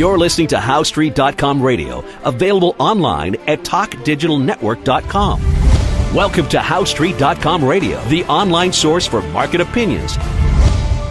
You're listening to HowStreet.com radio, available online at TalkDigitalNetwork.com. Welcome to HowStreet.com radio, the online source for market opinions.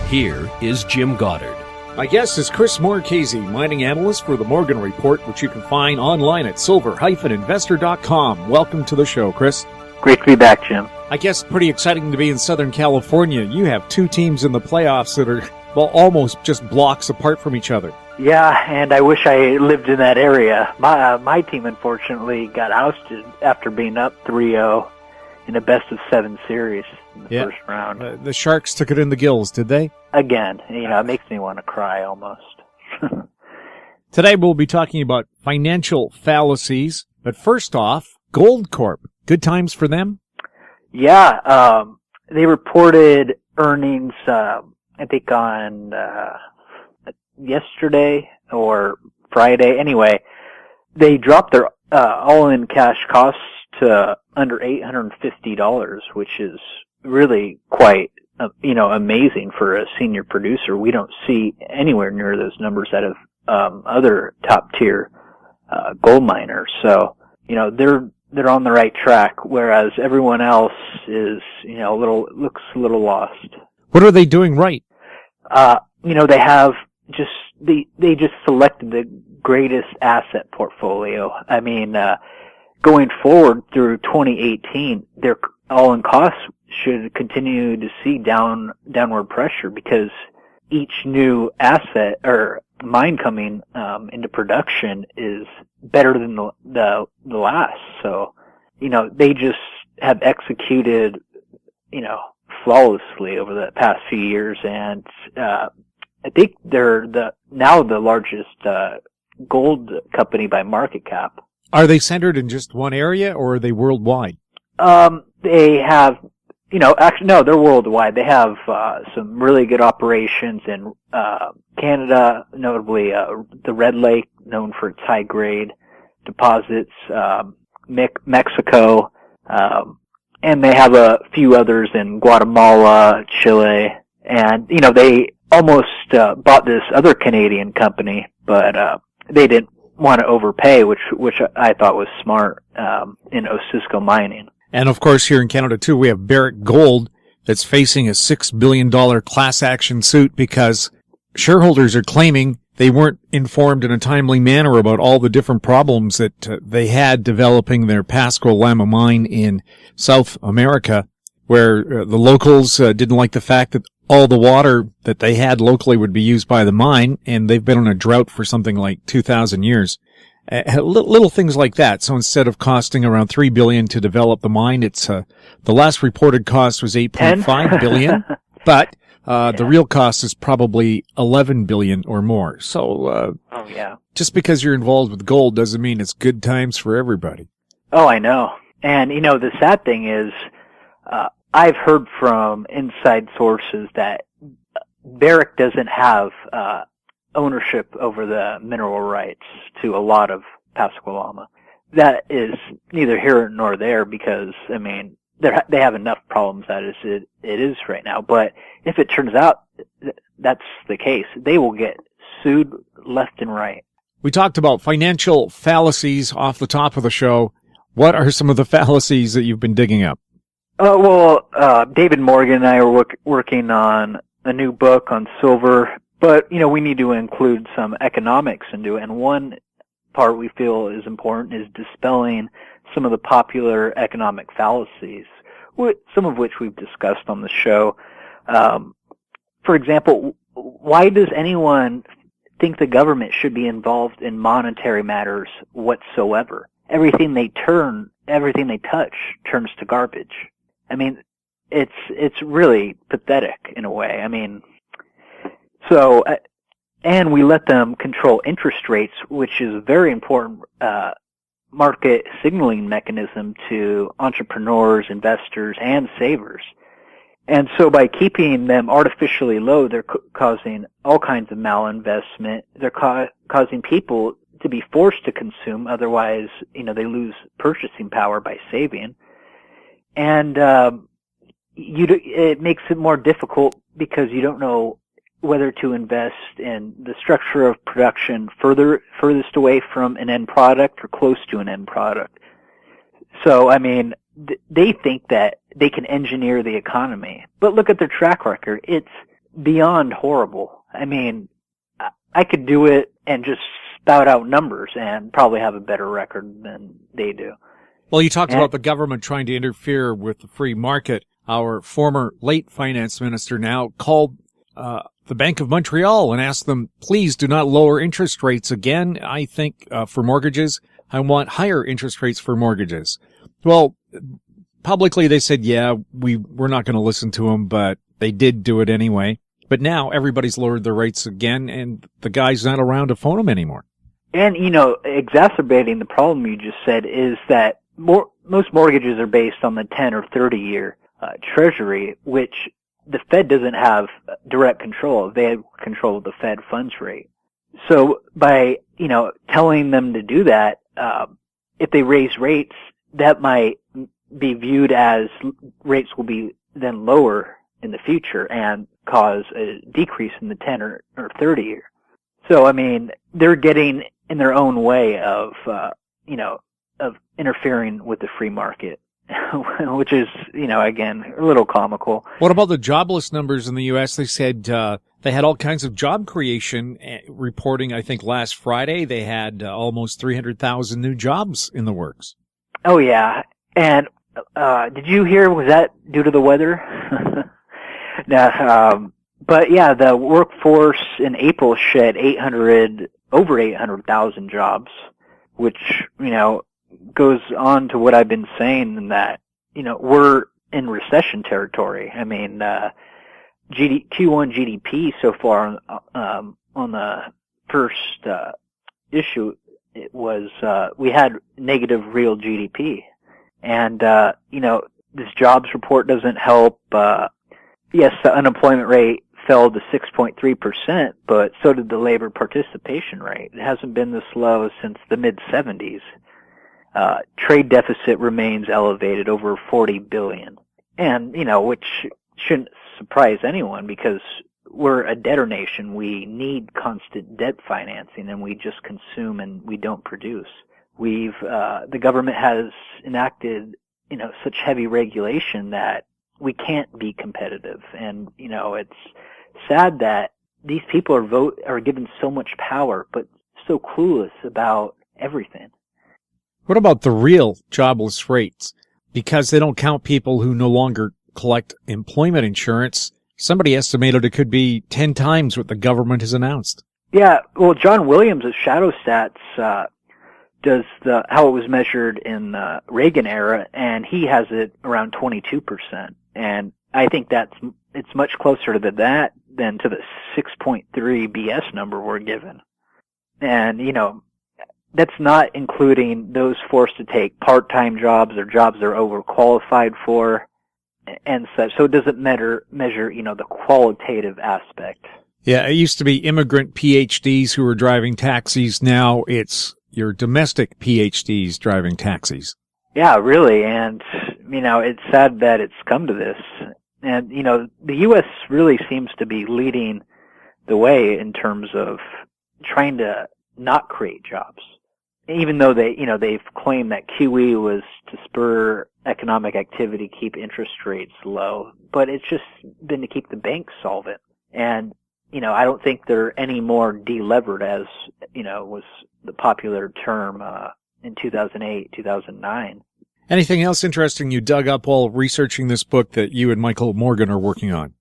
Here is Jim Goddard. My guest is Chris Marchese, mining analyst for the Morgan Report, which you can find online at silver-investor.com. Welcome to the show, Chris. Great to be back, Jim. I guess pretty exciting to be in Southern California. You have two teams in the playoffs that are, well, almost just blocks apart from each other. Yeah, and I wish I lived in that area. My team, unfortunately, got ousted after being up 3-0 in a best-of-7 series in the first round. The Sharks took it in the gills, did they? Again, it makes me want to cry almost. Today we'll be talking about financial fallacies, but first off, Gold Corp. Good times for them? Yeah, they reported earnings, I think on yesterday or Friday. Anyway, they dropped their all-in cash costs to under $850, which is really quite, amazing for a senior producer. We don't see anywhere near those numbers out of other top-tier gold miners. So, they're on the right track, whereas everyone else is, looks a little lost. What are they doing right? They have they just selected the greatest asset portfolio. I mean, going forward through 2018, their all-in costs should continue to see downward pressure because each new asset or mine coming into production is better than the last. So, they just have executed, flawlessly over the past few years, and I think they're now the largest gold company by market cap. Are they centered in just one area, or are they worldwide? They have, actually, no, they're worldwide. They have some really good operations in Canada, notably the Red Lake, known for its high-grade deposits, Mexico, and they have a few others in Guatemala, Chile, and, they almost bought this other Canadian company, but they didn't want to overpay, which I thought was smart in Osisko Mining. And of course, here in Canada too, we have Barrick Gold that's facing a $6 billion class action suit because shareholders are claiming they weren't informed in a timely manner about all the different problems that they had developing their Pascua Lama mine in South America, where the locals didn't like the fact that all the water that they had locally would be used by the mine, and they've been on a drought for something like 2,000 years. Little things like that. So instead of costing around $3 billion to develop the mine, it's the last reported cost was $8.5 billion, but the real cost is probably $11 billion or more. So just because you're involved with gold doesn't mean it's good times for everybody. Oh, I know. And the sad thing is, I've heard from inside sources that Barrick doesn't have ownership over the mineral rights to a lot of Pascua Lama. That is neither here nor there because, they have enough problems as it is right now. But if it turns out that's the case, they will get sued left and right. We talked about financial fallacies off the top of the show. What are some of the fallacies that you've been digging up? David Morgan and I are working on a new book on silver, but, we need to include some economics into it. And one part we feel is important is dispelling some of the popular economic fallacies, some of which we've discussed on the show. For example, why does anyone think the government should be involved in monetary matters whatsoever? Everything they touch turns to garbage. It's really pathetic in a way. So, and we let them control interest rates, which is a very important market signaling mechanism to entrepreneurs, investors, and savers. And so by keeping them artificially low, they're causing all kinds of malinvestment. They're causing people to be forced to consume. Otherwise, they lose purchasing power by saving. And it makes it more difficult because you don't know whether to invest in the structure of production furthest away from an end product or close to an end product. So, I mean, they think that they can engineer the economy. But look at their track record. It's beyond horrible. I mean, I could do it and just spout out numbers and probably have a better record than they do. Well, you talked about the government trying to interfere with the free market. Our former late finance minister now called the Bank of Montreal and asked them, please do not lower interest rates again. I think for mortgages, I want higher interest rates for mortgages. Well, publicly they said, yeah, we're not going to listen to them, but they did do it anyway. But now everybody's lowered their rates again, and the guy's not around to phone them anymore. And, exacerbating the problem you just said is that most mortgages are based on the 10 or 30-year treasury, which the Fed doesn't have direct control of. They have control of the Fed funds rate. So by, telling them to do that, if they raise rates, that might be viewed as rates will be then lower in the future and cause a decrease in the 10 or 30 year. So, I mean, they're getting in their own way of interfering with the free market, which is, again, a little comical. What about the jobless numbers in the U.S.? They said they had all kinds of job creation reporting. I think last Friday they had almost 300,000 new jobs in the works. Oh, yeah. And did you hear, was that due to the weather? No, but yeah, the workforce in April shed over 800,000 jobs, which, goes on to what I've been saying in that, we're in recession territory. I mean, Q1 GDP so far on the first issue, it was we had negative real GDP. And, this jobs report doesn't help. Yes, the unemployment rate fell to 6.3%, but so did the labor participation rate. It hasn't been this low since the mid-'70s. Trade deficit remains elevated, over $40 billion. And, which shouldn't surprise anyone because we're a debtor nation. We need constant debt financing, and we just consume and we don't produce. The government has enacted, such heavy regulation that we can't be competitive. And, it's sad that these people are given so much power, but so clueless about everything. What about the real jobless rates? Because they don't count people who no longer collect employment insurance, somebody estimated it could be 10 times what the government has announced. Yeah, well, John Williams of Shadow Stats does how it was measured in the Reagan era, and he has it around 22%. And I think it's much closer to that than to the 6.3 BS number we're given. And, that's not including those forced to take part-time jobs or jobs they're overqualified for and such. So it doesn't measure, the qualitative aspect. Yeah, it used to be immigrant PhDs who were driving taxis. Now it's your domestic PhDs driving taxis. Yeah, really. And, it's sad that it's come to this. And, the U.S. really seems to be leading the way in terms of trying to not create jobs. Even though they've claimed that QE was to spur economic activity, keep interest rates low, but it's just been to keep the banks solvent. And, I don't think they're any more delevered as, was the popular term, in 2008, 2009. Anything else interesting you dug up while researching this book that you and Michael Morgan are working on?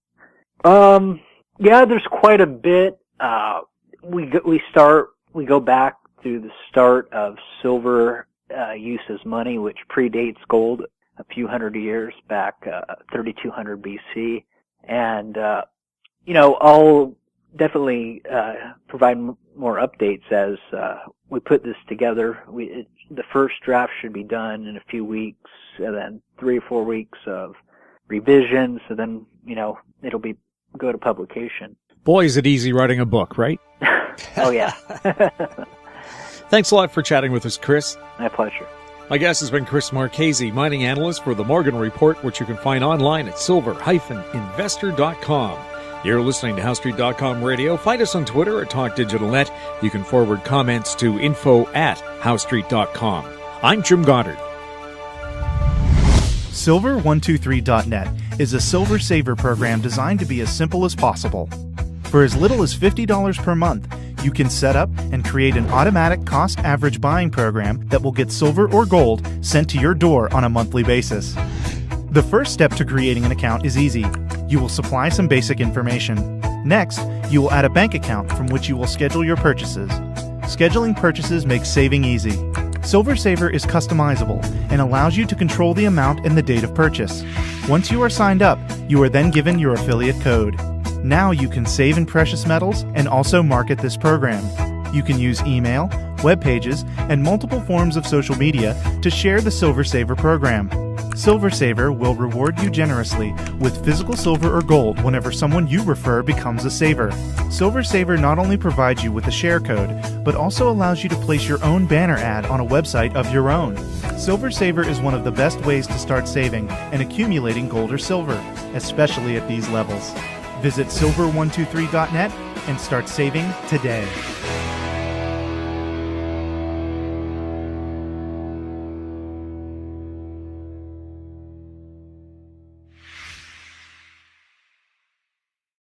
Yeah, there's quite a bit. We go back through the start of silver use as money, which predates gold a few hundred years back, 3200 BC. And, I'll definitely provide more updates as we put this together. The first draft should be done in a few weeks, and then 3 or 4 weeks of revisions, and then, it'll go to publication. Boy, is it easy writing a book, right? Oh, yeah. Thanks a lot for chatting with us, Chris. My pleasure. My guest has been Chris Marchese, mining analyst for the Morgan Report, which you can find online at silver-investor.com. You're listening to HowStreet.com radio. Find us on Twitter at TalkDigitalNet. You can forward comments to info@HowStreet.com. I'm Jim Goddard. Silver123.net is a silver saver program designed to be as simple as possible. For as little as $50 per month, you can set up and create an automatic cost average buying program that will get silver or gold sent to your door on a monthly basis. The first step to creating an account is easy. You will supply some basic information. Next, you will add a bank account from which you will schedule your purchases. Scheduling purchases makes saving easy. Silver Saver is customizable and allows you to control the amount and the date of purchase. Once you are signed up, you are then given your affiliate code. Now you can save in precious metals and also market this program. You can use email, web pages, and multiple forms of social media to share the Silver Saver program. Silver Saver will reward you generously with physical silver or gold whenever someone you refer becomes a saver. Silver Saver not only provides you with a share code, but also allows you to place your own banner ad on a website of your own. Silver Saver is one of the best ways to start saving and accumulating gold or silver, especially at these levels. Visit silver123.net and start saving today.